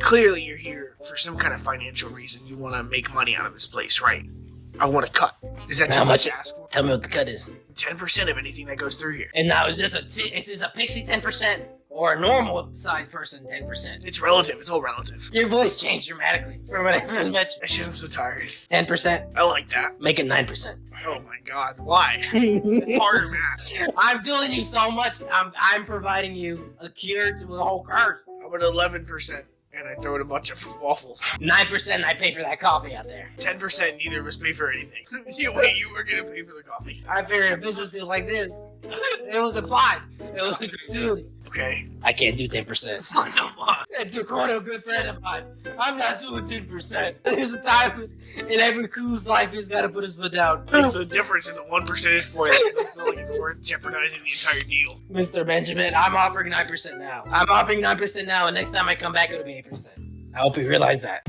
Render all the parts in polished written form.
clearly you're here for some kind of financial reason. You want to make money out of this place, right? I want a cut. Is that too much to ask for? Tell me what the cut is. 10% of anything that goes through here. And now, is this a pixie 10% or a normal size person 10%? It's relative. It's all relative. Your voice changed dramatically from when I first met you. It's just I'm so tired. 10%? I like that. Make it 9%. Oh my god, why? It's harder math. I'm doing you so much. I'm providing you a cure to the whole curse. I'm at 11%. And I throw in a bunch of waffles. 9% I pay for that coffee out there. 10% neither of us pay for anything. You were gonna pay for the coffee. I figured a business deal like this. It was implied. It was a gratuity. Okay. I can't do 10%. What the fuck? And to quote a good friend of mine, I'm not doing 10%. There's a time in every crew's life he's got to put his foot down. There's a difference in the 1 percentage point. It's not like it's worth jeopardizing the entire deal. Mr. Benjamin, I'm offering 9% now. I'm offering 9% now, and next time I come back, it'll be 8%. I hope you realize that.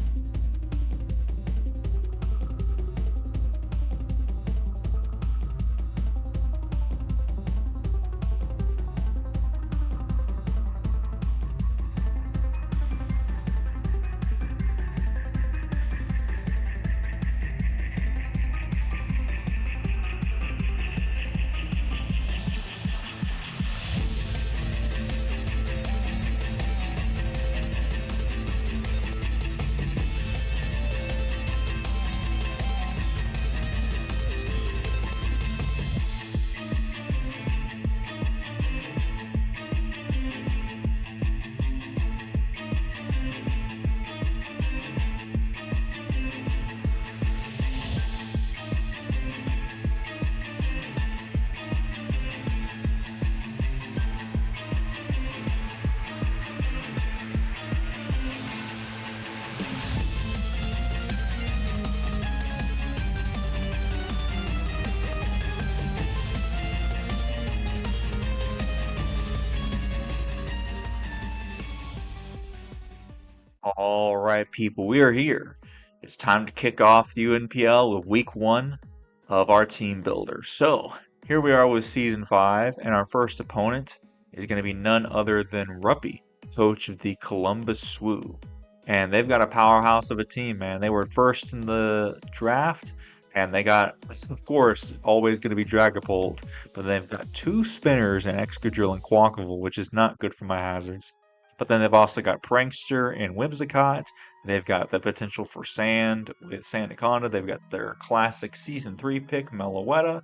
All right, people, we are here. It's time to kick off the UNPL with week 1 of our team builder. So here we are with season 5, and our first opponent is going to be none other than Ruppy, coach of the Columbus Swoo. And they've got a powerhouse of a team, man. They were first in the draft, and they got, of course, always going to be Dragapult, but they've got 2 spinners and Excadrill and Quackable, which is not good for my hazards. But then they've also got Prankster and Whimsicott. They've got the potential for Sand with Sandaconda. They've got their classic Season 3 pick, Meloetta.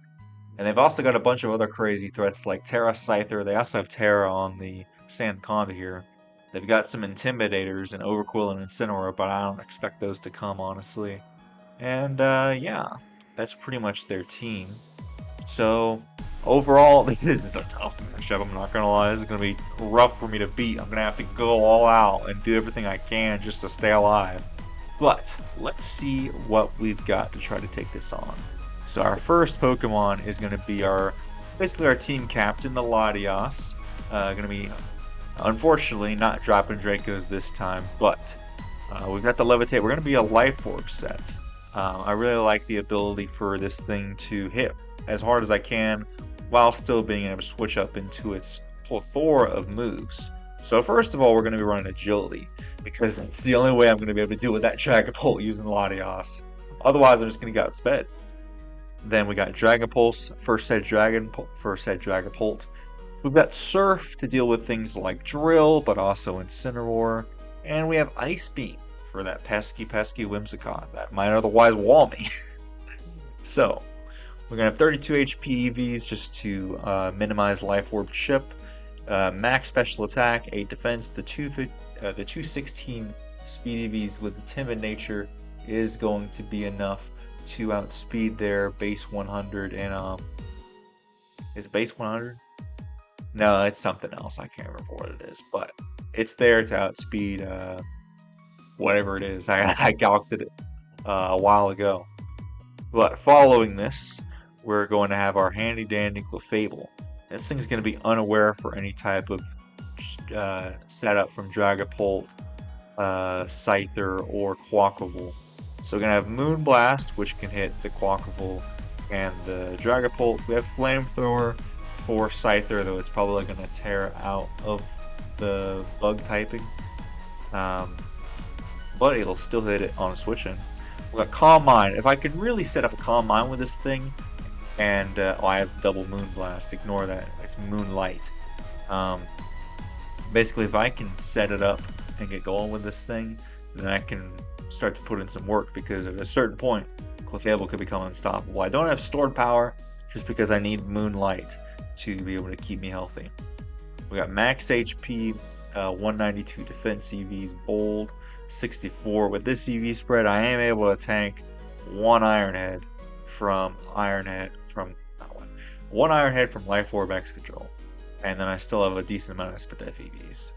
And they've also got a bunch of other crazy threats like Terra Scyther. They also have Terra on the Sandaconda here. They've got some Intimidators and Overquill and Incineroar, but I don't expect those to come, honestly. And yeah, that's pretty much their team. So overall, this is a tough matchup, I'm not going to lie. This is going to be rough for me to beat. I'm going to have to go all out and do everything I can just to stay alive. But let's see what we've got to try to take this on. So our first Pokemon is going to be basically our team captain, the Latias. Going to be, unfortunately, not dropping Dracos this time, but we've got the Levitate. We're going to be a Life Orb set. I really like the ability for this thing to hit as hard as I can while still being able to switch up into its plethora of moves. So first of all, we're going to be running Agility, because it's the only way I'm going to be able to do with that Dragapult using Latias. Otherwise, I'm just going to get outsped. Then we got Dragapulse, first set Dragapult. We've got Surf to deal with things like Drill, but also Incineroar. And we have Ice Beam for that pesky Whimsicott that might otherwise wall me. So we're going to have 32 HP EVs just to minimize Life Orb chip. Max special attack, 8 defense. The 216 speed EVs with the timid nature is going to be enough to outspeed their base 100. And is it base 100? No, it's something else. I can't remember what it is, but it's there to outspeed whatever it is. I calculated it a while ago. But following this, we're going to have our handy dandy Clefable. This thing's going to be unaware for any type of setup from Dragapult, Scyther, or Quackable. So we're going to have Moonblast, which can hit the Quackable and the Dragapult. We have Flamethrower for Scyther, though it's probably going to tear out of the bug typing. but it'll still hit it on a switch-in. We got Calm Mind. If I could really set up a Calm Mind with this thing, and I have double Moon Blast. Ignore that. It's Moonlight. Basically, if I can set it up and get going with this thing, then I can start to put in some work, because at a certain point, Clefable could become unstoppable. I don't have stored power just because I need Moonlight to be able to keep me healthy. We got max HP, 192 defense EVs, bold, 64. With this EV spread, I am able to tank one Ironhead from Life Orb X Control. And then I still have a decent amount of Spadef EVs.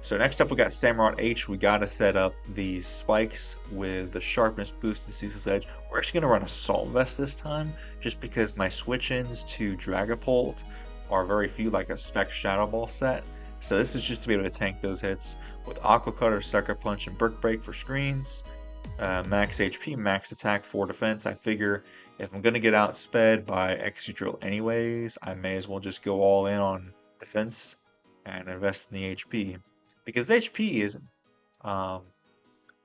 So next up we got Samurott H. We gotta set up these spikes with the sharpness boost and Ceaseless Edge. We're actually gonna run Assault Vest this time, just because my switch-ins to Dragapult are very few, like a Spec Shadow Ball set. So this is just to be able to tank those hits with Aqua Cutter, Sucker Punch, and Brick Break for screens. Max HP, max attack, 4 defense. I figure if I'm gonna get outsped by Excadrill anyways, I may as well just go all in on defense and invest in the HP. Because HP isn't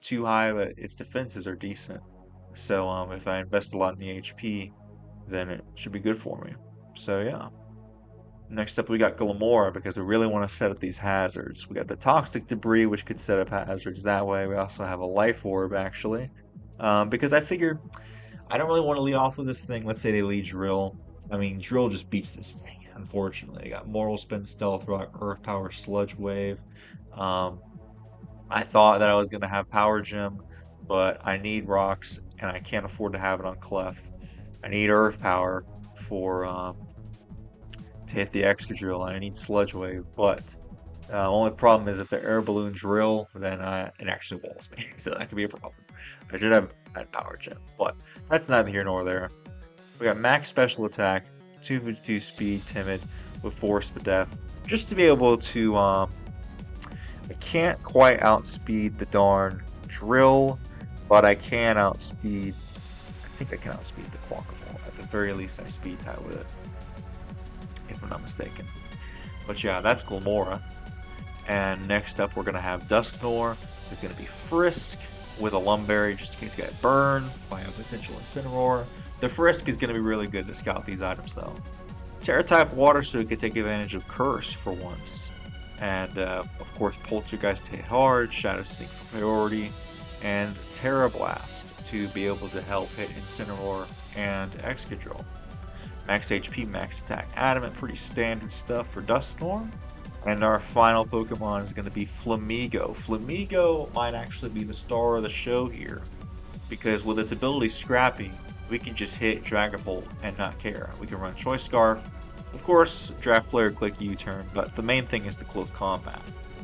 too high, but its defenses are decent. So if I invest a lot in the HP, then it should be good for me. So yeah. Next up we got Glamora, because we really want to set up these hazards. We got the Toxic Debris, which could set up hazards that way. We also have a Life Orb, actually. Because I figure I don't really want to lead off with this thing. Let's say they lead Drill. I mean, Drill just beats this thing, unfortunately. They got Moral Spin, Stealth Rock, Earth Power, Sludge Wave. I thought that I was going to have Power Gem, but I need Rocks, and I can't afford to have it on Clef. I need Earth Power for to hit the Excadrill, and I need Sludge Wave, but only problem is if the Air Balloon Drill, then it actually walls me, so that could be a problem. I should have that Power Gem, but that's neither here nor there. We got max special attack, 252 speed, timid, with 4 Spadef, just to be able to, I can't quite outspeed the darn Drill, but I can outspeed, I think I can outspeed the Quackafall. At the very least, I speed tie with it, if I'm not mistaken. But yeah, that's Glamora. And next up, we're going to have Dusknoir. There's going to be Frisk with a Lumberry, just in case you get burned by a potential Incineroar. The Frisk is going to be really good to scout these items, though. Terra-type Water, so we can take advantage of Curse for once. And, of course, Poltergeist to hit hard, Shadow Sneak for priority, and Terra Blast to be able to help hit Incineroar and Excadrill. Max HP, max attack, Adamant, pretty standard stuff for Dusknoir. And our final Pokemon is going to be Flamigo. Flamigo might actually be the star of the show here, because with its ability Scrappy, we can just hit Dragapult and not care. We can run Choice Scarf. Of course, draft player click U-turn, but the main thing is the close combat,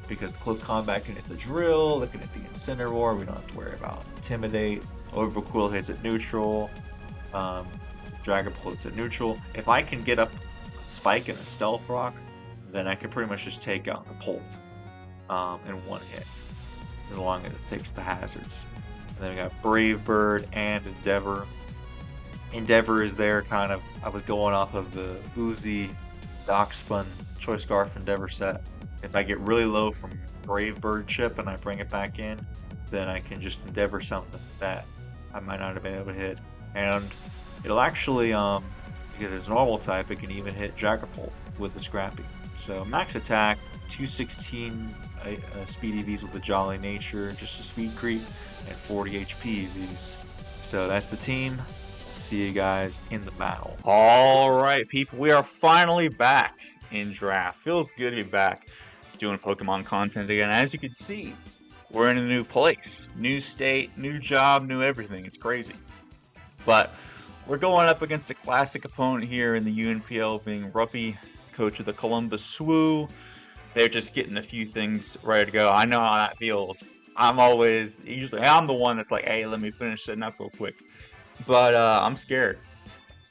because the close combat can hit the Drill, they can hit the Incineroar, we don't have to worry about Intimidate, Overcoil hits at neutral, Dragapult hits at neutral. If I can get up a Spike and a Stealth Rock, then I can pretty much just take out the Pult in one hit, as long as it takes the hazards. And then we got Brave Bird and Endeavor. Endeavor is there kind of, I was going off of the Uzi, Darkspun, Choice Scarf Endeavor set. If I get really low from Brave Bird chip and I bring it back in, then I can just Endeavor something that I might not have been able to hit. And it'll actually, because it's normal type, it can even hit Dragapult with the Scrappy. So max attack, 216 speed EVs with a Jolly Nature, just a speed creep, and 40 HP EVs. So that's the team. See you guys in the battle. Alright people, we are finally back in draft. Feels good to be back doing Pokemon content again. As you can see, we're in a new place. New state, new job, new everything. It's crazy. But we're going up against a classic opponent here in the UNPL, being Ruppy, coach of the Columbus Swoo. They're just getting a few things ready to go. I know how that feels. I'm the one that's like, hey, let me finish setting up real quick. But I'm scared.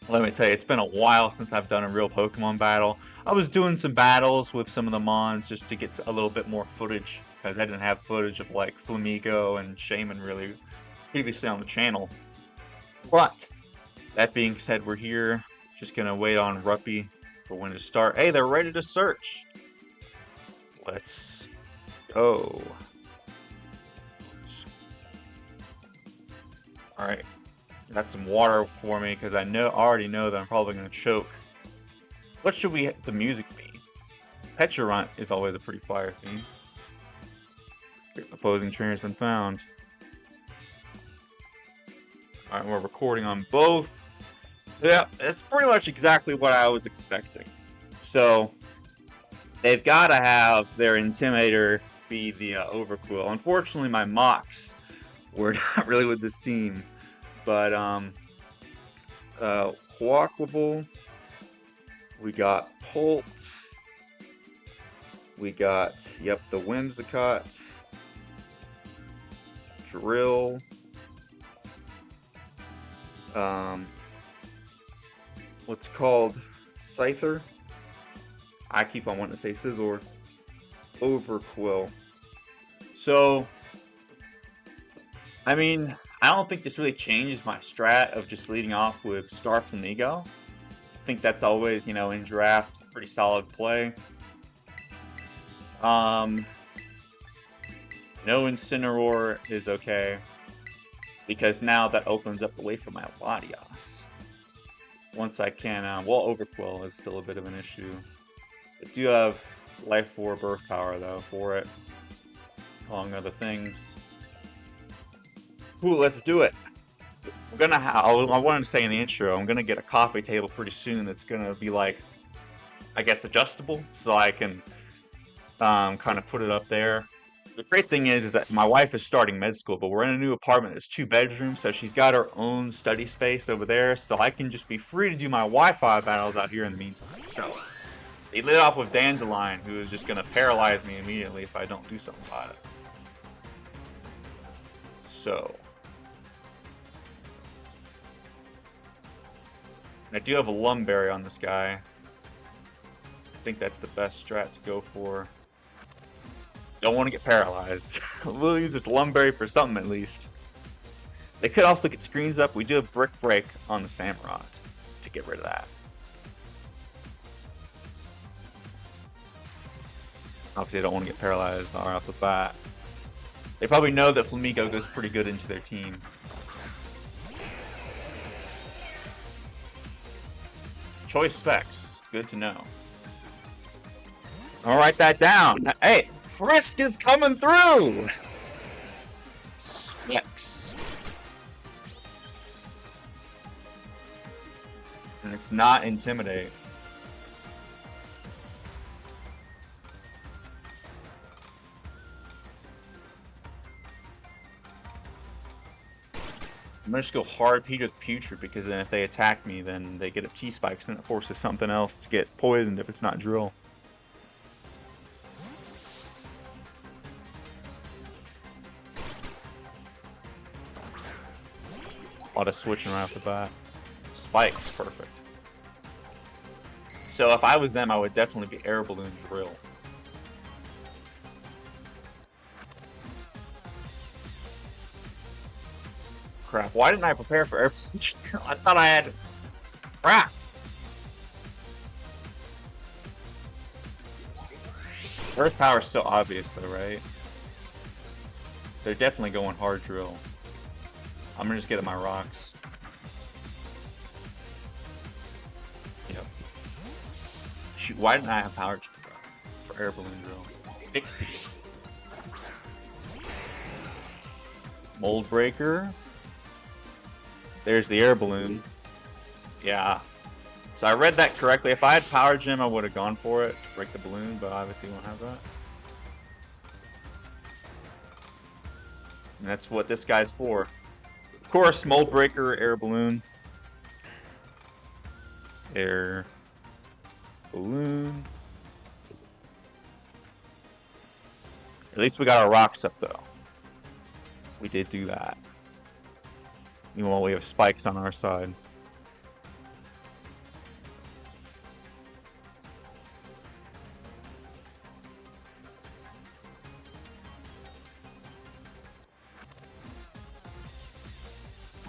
Let me tell you, it's been a while since I've done a real Pokemon battle. I was doing some battles with some of the Mons just to get a little bit more footage, because I didn't have footage of like Flamigo and Shaman really previously on the channel. But that being said, we're here. Just gonna wait on Ruppy for when to start. Hey, they're ready to search. Let's go. All right, got some water for me because I already know that I'm probably gonna choke. What should the music be? Petulant is always a pretty fire theme. Opposing trainer has been found. All right, we're recording on both. Yeah, that's pretty much exactly what I was expecting. So they've got to have their Intimidator be the Overquill. Unfortunately, my mocks were not really with this team, but Quackable, we got Polt, we got the Whimsicott, Drill, what's it called? Scyther. I keep on wanting to say Scizor. Overquill. So, I mean, I don't think this really changes my strat of just leading off with Star Flamigo. I think that's always, you know, in draft, pretty solid play. No Incineroar is okay, because now that opens up the way for my Latias. Once I can, well, Overquill is still a bit of an issue. I do have Life 4 Birth Power, though, for it, among other things. Cool, let's do it. I'm gonna I wanted to say in the intro, I'm gonna get a coffee table pretty soon that's gonna be like, I guess, adjustable, so I can kind of put it up there. The great thing is that my wife is starting med school, but we're in a new apartment that's 2 bedrooms, so she's got her own study space over there, so I can just be free to do my Wi-Fi battles out here in the meantime. So, they lit off with Dandelion, who is just going to paralyze me immediately if I don't do something about it. So, I do have a Lumberry on this guy. I think that's the best strat to go for. Don't want to get paralyzed. We'll use this Lumberry for something at least. They could also get screens up. We do have Brick Break on the Samurott to get rid of that. Obviously, I don't want to get paralyzed right off the bat. They probably know that Flamigo goes pretty good into their team. Choice specs. Good to know. I'll write that down. Hey! Frisk is coming through! Specs. And it's not Intimidate. I'm gonna just go hard P with Putrid, because then if they attack me, then they get up T-Spikes, and it forces something else to get poisoned if it's not Drill. A lot of switching right off the bat. Spikes, perfect. So if I was them, I would definitely be Air Balloon Drill. Crap, why didn't I prepare for Air Balloon Drill? I thought I had... Crap! Earth Power is so obvious though, right? They're definitely going hard Drill. I'm gonna just get at my rocks. Yep. Shoot, why didn't I have Power Jump for Air Balloon Drill? Pixie. Mold Breaker. There's the Air Balloon. Yeah. So I read that correctly. If I had Power Gem, I would have gone for it to break the balloon, but obviously we won't have that. And that's what this guy's for. Of course, Mold Breaker, Air Balloon. Air Balloon. At least we got our rocks up, though. We did do that. Meanwhile, we have spikes on our side.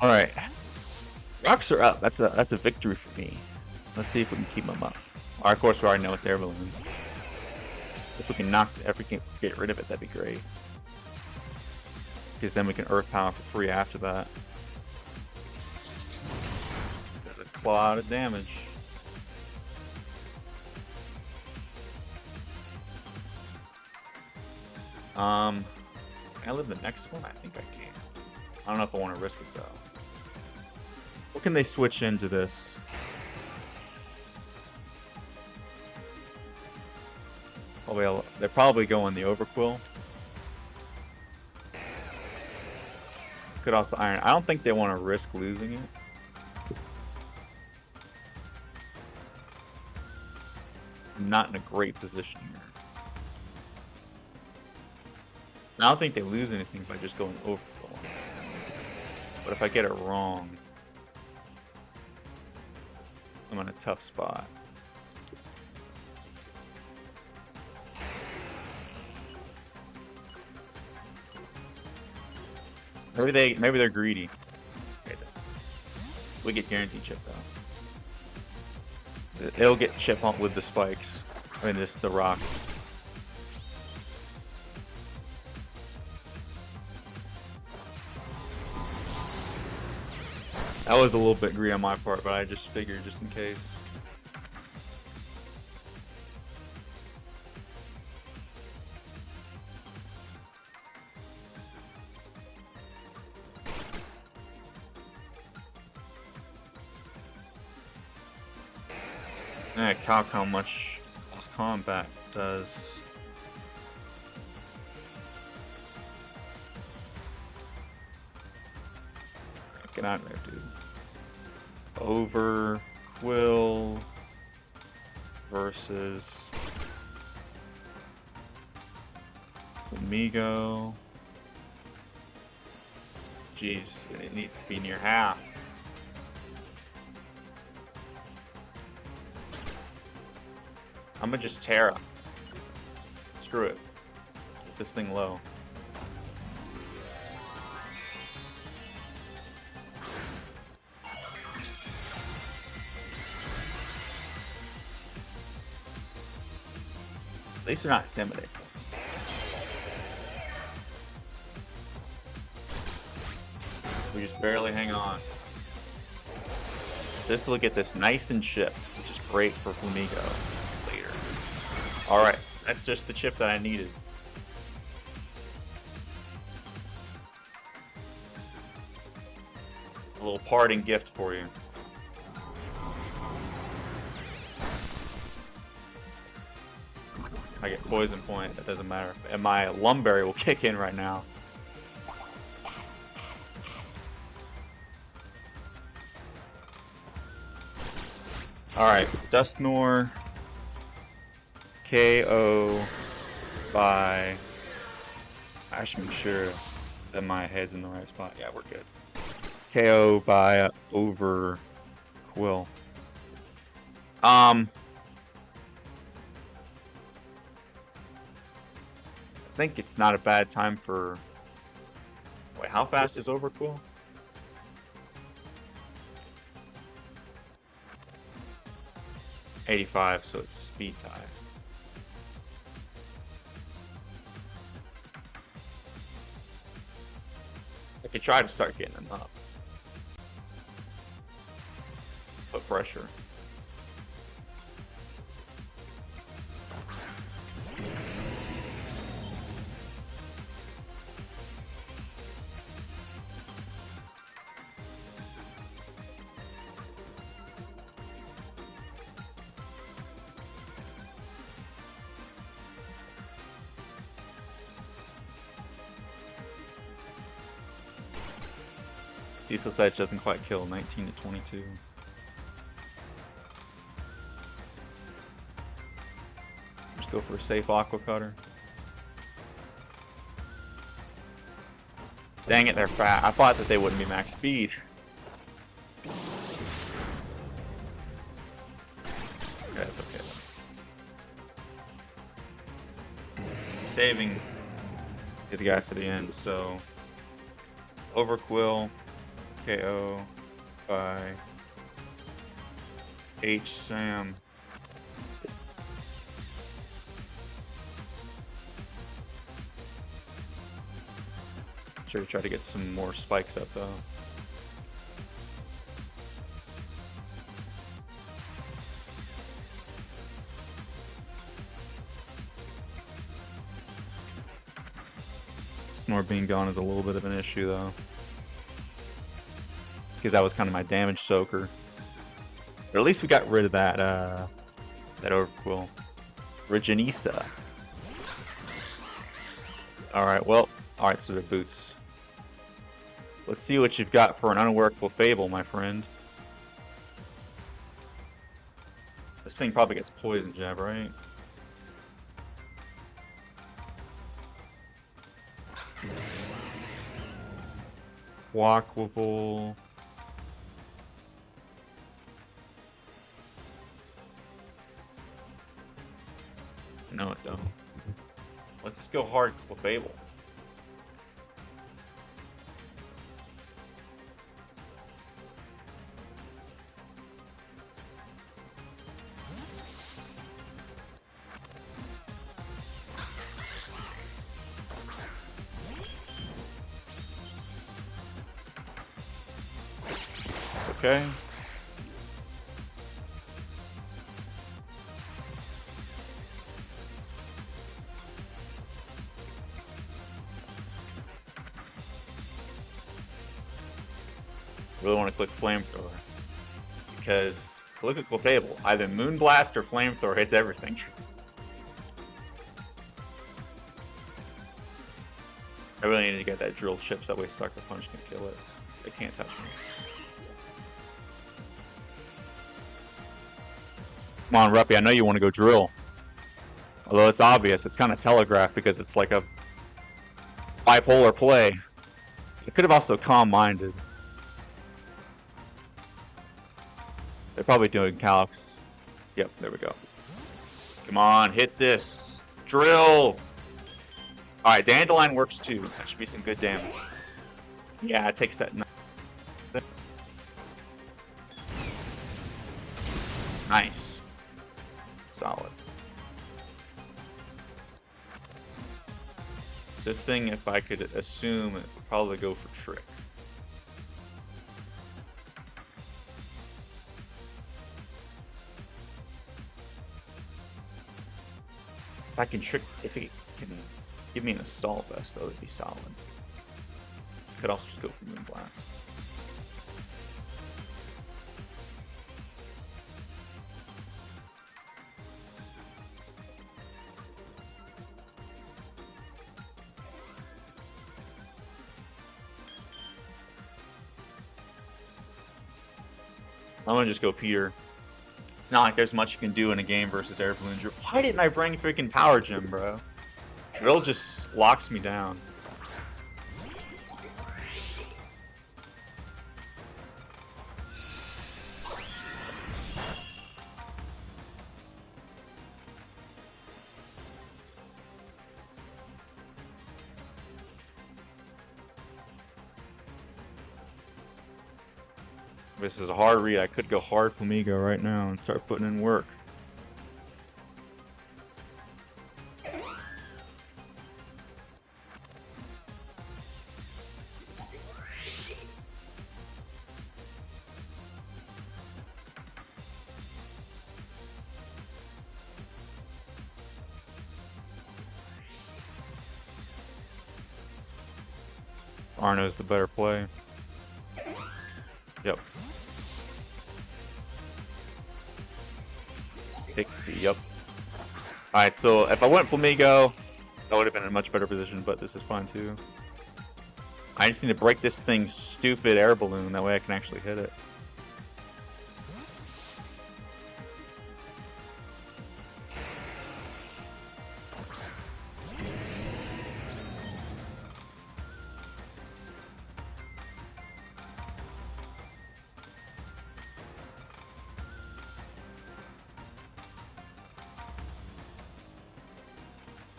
All right, rocks are up. That's a victory for me. Let's see if we can keep them up. All right, of course we already know it's Air Balloon. If we can get rid of it, that'd be great. because then we can Earth Power for free after that. Does a lot of damage. Can I live the next one? I think I can. I don't know if I want to risk it though. What can they switch into this? They're probably going the Overquill. Could also Iron. I don't think they want to risk losing it. I'm not in a great position here. I don't think they lose anything by just going Overquill on this thing. But if I get it wrong, I'm in a tough spot. Maybe they're greedy. Okay, we get guaranteed chip though. They'll get chip on with the spikes. I mean the rocks. That was a little bit greedy on my part, but I just figured just in case. Yeah, calc how much close combat does. Get out of there, dude. Overquill versus Flamigo. Jeez, it needs to be near half. I'm gonna just Terra. Screw it. Get this thing low. At least they're not intimidating. We just barely hang on. This will get this nice and chipped, which is great for Flamigo later. Alright, that's just the chip that I needed. A little parting gift for you. I get poison point, that doesn't matter. And my Lumberry will kick in right now. Alright, Dusknoir KO by... I should make sure that my head's in the right spot. Yeah, we're good. KO by Overquill. I think it's not a bad time for... Wait, how fast is Overquill? .85, so it's speed tie. I could try to start getting them up. Put pressure. Cecil Sedge doesn't quite kill, 19 to 22. Just go for a safe Aqua Cutter. Dang it, they're fat. I thought that they wouldn't be max speed. Okay, that's okay though. I'm saving the guy for the end, so Overquill. KO by H. Sam. sure to try to get some more spikes up though. Snore being gone is a little bit of an issue though, because that was kind of my damage soaker. But at least we got rid of that that overquill. Reginisa. Alright, well, alright, so they're boots. Let's see what you've got for an unaware Clefable, my friend. This thing probably gets poison jab, right? Quackable. No, it don't. Let's go hard Clefable. It's okay. Really want to click Flamethrower because look at Clefable. Either Moonblast or Flamethrower hits everything. I really need to get that drill chip so that way Sucker Punch can kill it. They can't touch me. Come on, Ruppy, I know you want to go drill. Although it's obvious, it's kind of telegraphed because it's like a bipolar play. It could have also calm-minded. They're probably doing calcs. Yep, there we go. Come on, hit this. Drill! Alright, Dandelion works too. That should be some good damage. Yeah, it takes that. Nice. Solid. This thing, if I could assume, it would probably go for Trick. If I can trick, if it can give me an Assault Vest, that would be solid. Could also just go for Moonblast. I'm gonna just go Peter. It's not like there's much you can do in a game versus Air Balloon Drill. Why didn't I bring freaking Power Gem, bro? Drill just locks me down. This is a hard read. I could go hard Flamigo right now and start putting in work. Arno's the better play. Yep. Pixie, yep. Alright, so if I went Flamigo, that would have been in a much better position, but this is fine too. I just need to break this thing's stupid air balloon, that way I can actually hit it.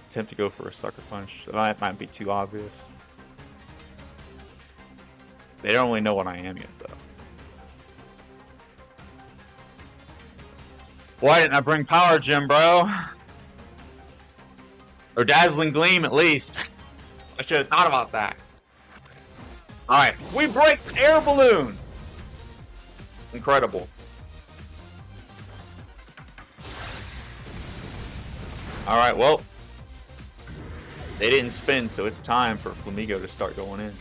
Attempt to go for a Sucker Punch. That might be too obvious. They don't really know what I am yet, though. Why didn't I bring Power Gem, bro? Or Dazzling Gleam, at least. I should have thought about that. Alright, we break the air balloon! Incredible. Alright, well. They didn't spin, so it's time for Flamigo to start going in.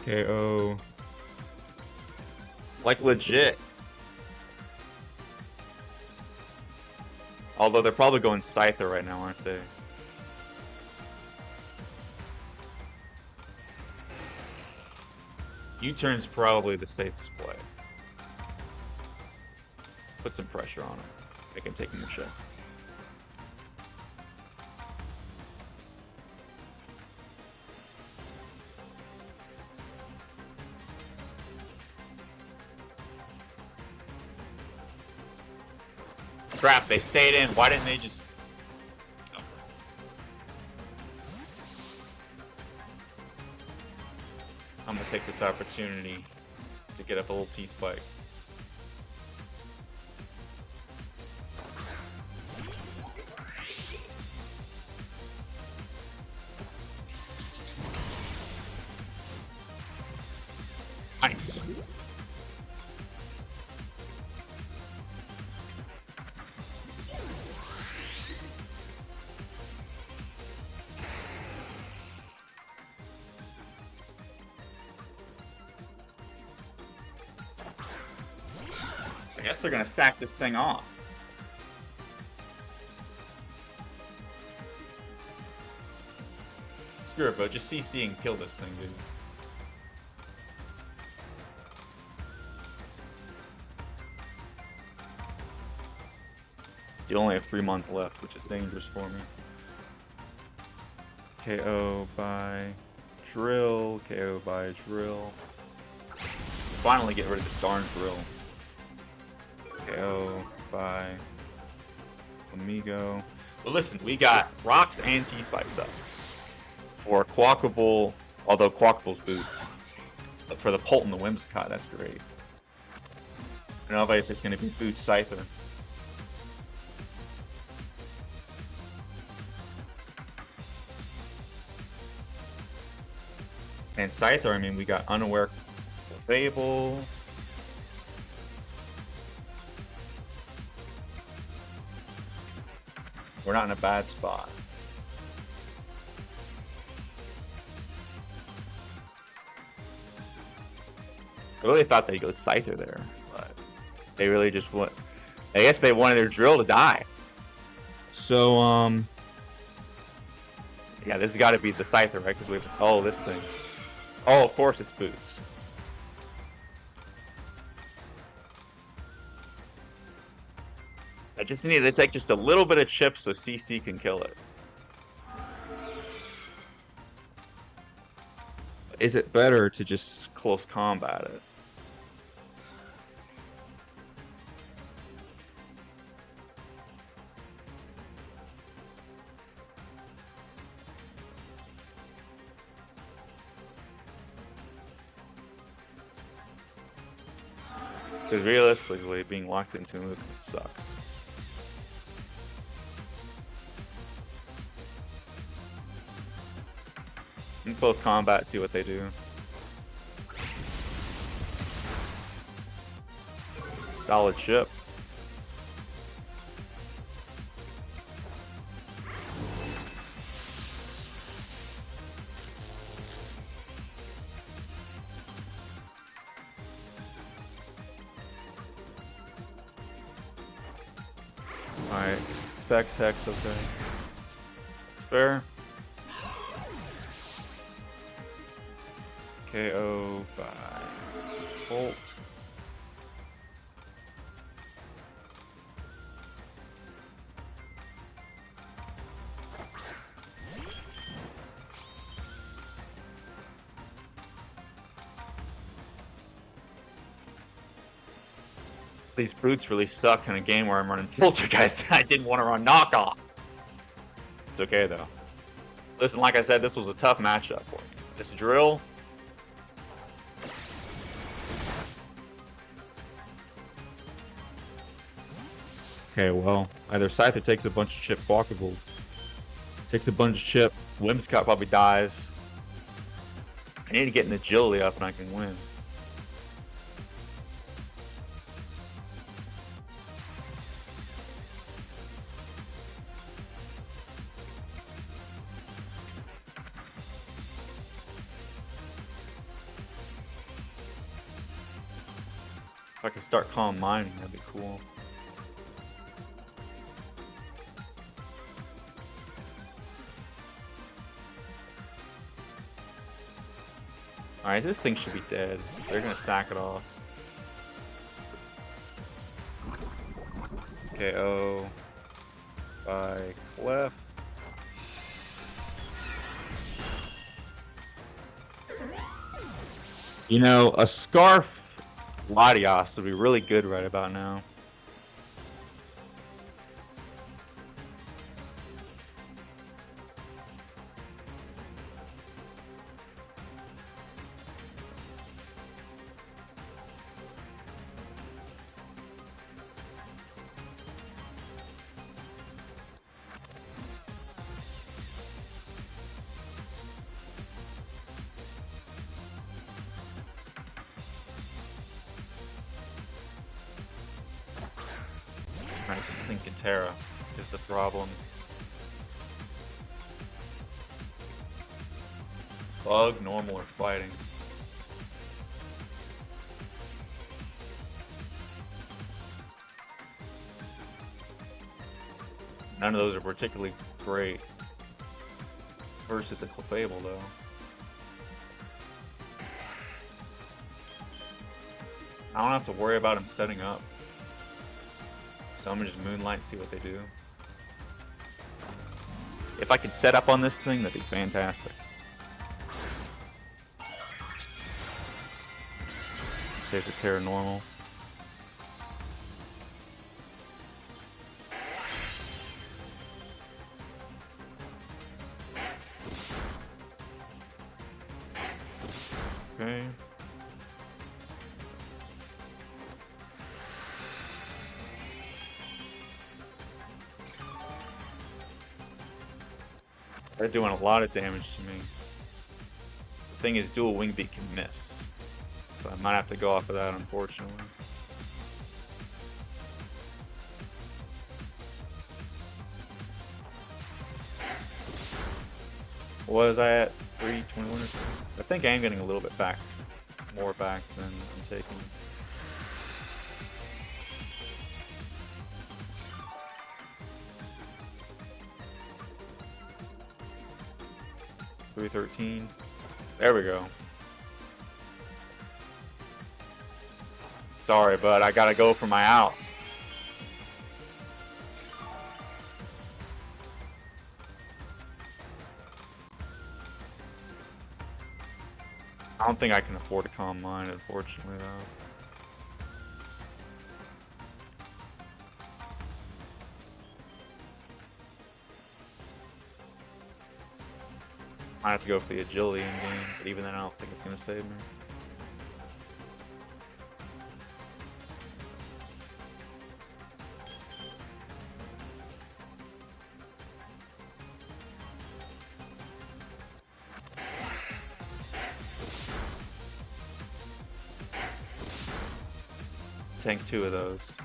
KO. Like legit. Although they're probably going Scyther right now, aren't they? U-turn's probably the safest play. Put some pressure on him. Make him take him a check. Crap, they stayed in. Why didn't they just... Okay. I'm gonna take this opportunity to get up a little T-Spike. Nice. I guess they're gonna sack this thing off. Screw it, bro. Just CC and kill this thing, dude. You only have 3 months left, which is dangerous for me. KO by Drill. KO by Drill. Finally get rid of this darn Drill. KO by Flamigo. But listen, we got rocks and T-Spikes up for Quackable, although Quackable's boots. But for the Pult and the Whimsicott, that's great. And obviously it's going to be Boots Scyther. And Scyther, I mean, we got Unaware Clefable. We're not in a bad spot. I really thought they'd go Scyther there, but they really just want... I guess they wanted their Drill to die. So, yeah, this has got to be the Scyther, right? Because we have to follow this thing. Oh, of course it's Boots. I just needed to take just a little bit of chips so CC can kill it. Is it better to just close combat it? Because realistically, being locked into a move sucks. In close combat, see what they do. Solid chip. Alright, Specs Hex, okay. It's fair. KO by Bolt. These boots really suck in a game where I'm running Poltergeist and I didn't want to run Knockoff. It's okay though. Listen, like I said, this was a tough matchup for me. This Drill, Okay, well, either Scyther takes a bunch of chip, Walkable takes a bunch of chip, Whimsicott probably dies. I need to get an agility up and I can win. If I could start calm mining, that'd be cool. Alright, this thing should be dead, so they're gonna sack it off. KO by Clef. You know, a Scarf Latios would be really good right about now. Nice, this thing can Terra is the problem. Bug, normal, or fighting. None of those are particularly great versus a Clefable, though. I don't have to worry about him setting up. So I'm gonna just Moonlight and see what they do. If I could set up on this thing, that'd be fantastic. There's a Terra Normal. Okay. They're doing a lot of damage to me. The thing is, dual wing beat can miss. So I might have to go off of that, unfortunately. Was I at 321 or 2? I think I am getting a little bit back. More back than I'm taking. $313. There we go. Sorry, but I gotta go for my outs. I don't think I can afford a calm mind, unfortunately, though. I have to go for the agility in game, but even then I don't think it's going to save me. Tank 2 of those.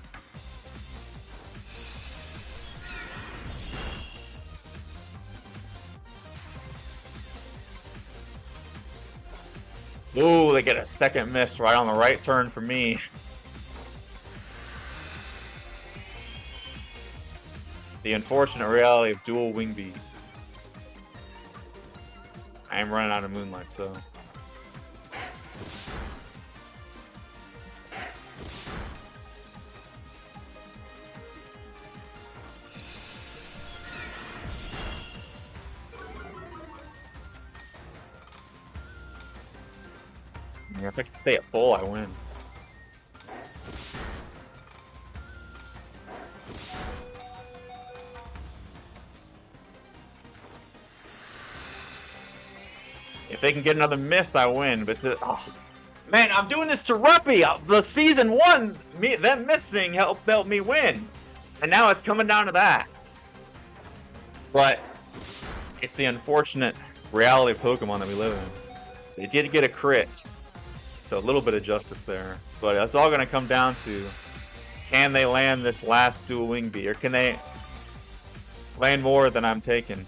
Ooh, they get a second miss right on the right turn for me. The unfortunate reality of dual wing beat. I am running out of Moonlight, so. Yeah, if I can stay at full, I win. If they can get another miss, I win. But it's oh, man, I'm doing this to Ruppy. The season 1, them missing helped me win. And now it's coming down to that. But it's the unfortunate reality of Pokemon that we live in. They did get a crit, so a little bit of justice there. But it's all going to come down to, can they land this last dual wing beat, or can they land more than I'm taking?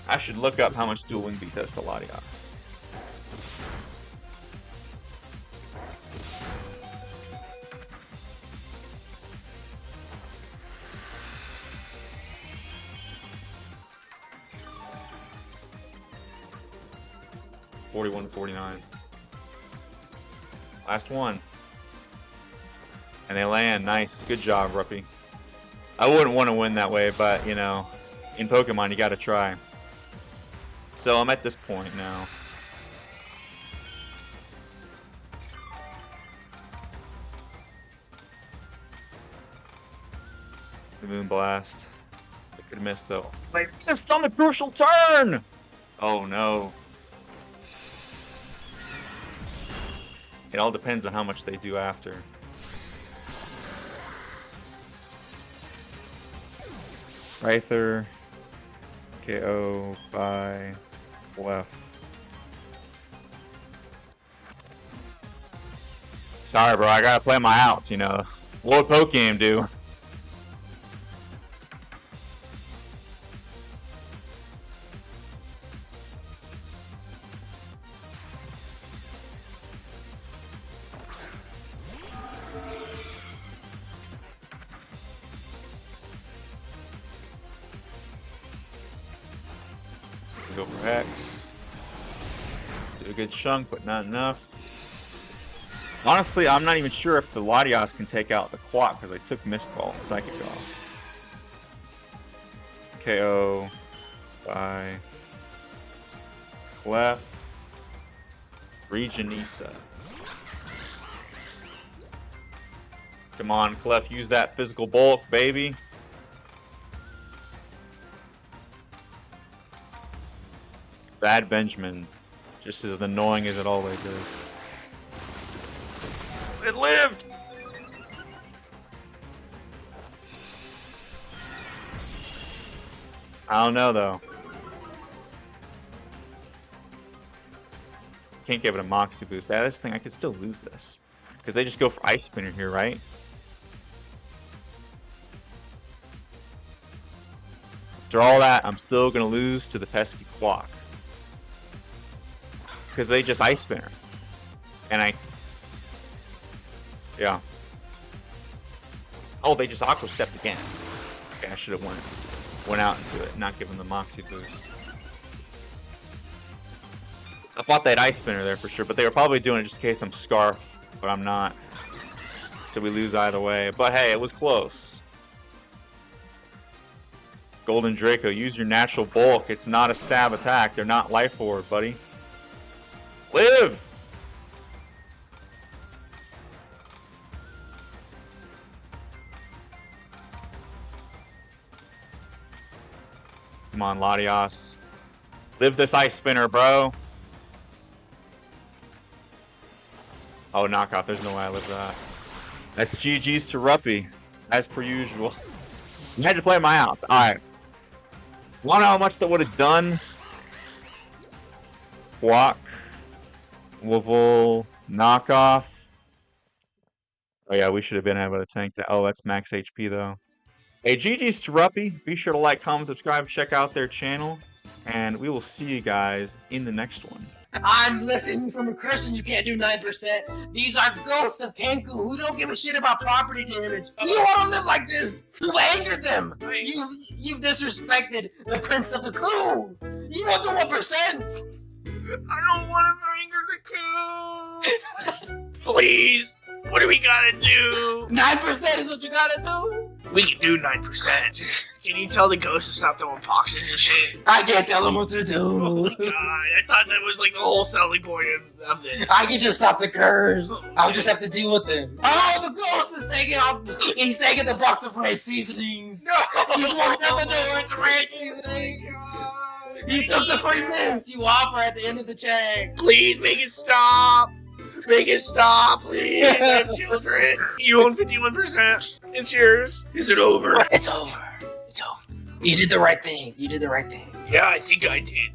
I should look up how much dual wing beat does to Latias. $41.49. Last one. And they land. Nice. Good job, Ruppy. I wouldn't want to win that way, but, you know, in Pokemon, you got to try. So I'm at this point now. The Moonblast. I could have missed, though. Wait, just on the crucial turn! Oh, no. It all depends on how much they do after. Scyther, KO by Clef. Sorry, bro, I gotta play my outs, you know. What would Pokemon do? Go for X. Do a good chunk, but not enough. Honestly, I'm not even sure if the Latias can take out the Quack because I took Mist Ball and Psychic off. KO by Clef. Regenisa. Come on, Clef, use that physical bulk, baby. Bad Benjamin, just as annoying as it always is. It lived! I don't know, though. Can't give it a Moxie boost. This thing, I could still lose this. Because they just go for Ice Spinner here, right? After all that, I'm still going to lose to the pesky Quack. Because they just Ice Spinner. And yeah. Oh, they just Aqua Stepped again. Okay, I should have went out into it, not given the Moxie boost. I thought they'd Ice Spinner there for sure, but they were probably doing it just in case I'm Scarf, but I'm not. So we lose either way. But hey, it was close. Golden Draco, use your natural bulk. It's not a stab attack. They're not life forward, buddy. Live! Come on, Latias. Live this Ice Spinner, bro. Oh, knockout. There's no way I live that. That's GG's to Ruppy, as per usual. I had to play my outs. Alright. Wanna know how much that would have done? Quack. Wavul. Knockoff. Oh yeah, we should have been able to tank that. Oh, that's max HP though. Hey, GG's to Ruppy. Be sure to like, comment, subscribe, check out their channel. And we will see you guys in the next one. I'm lifting from a Christian, you can't do 9%. These are ghosts of Kenku who don't give a shit about property damage. You want to live like this. You've angered them. You've disrespected the Prince of the Coup. You won't do 1%. I don't want to anger the coup. Please. What do we gotta do? 9% is what you gotta do. We can do 9%. Just, can you tell the ghost to stop throwing boxes and shit? I can't tell them what to do. Oh my god, I thought that was like the whole selling point of this. I can just stop the curse. I'll just have to deal with them. Oh, the ghost is taking off. He's taking the box of red seasonings. No! He's walking out the door with the red seasoning. You took the free mints you offer at the end of the check. Please make it stop. Make it stop, please. I have children. You own 51%. It's yours. Is it over? It's over. It's over. You did the right thing. You did the right thing. Yeah, I think I did.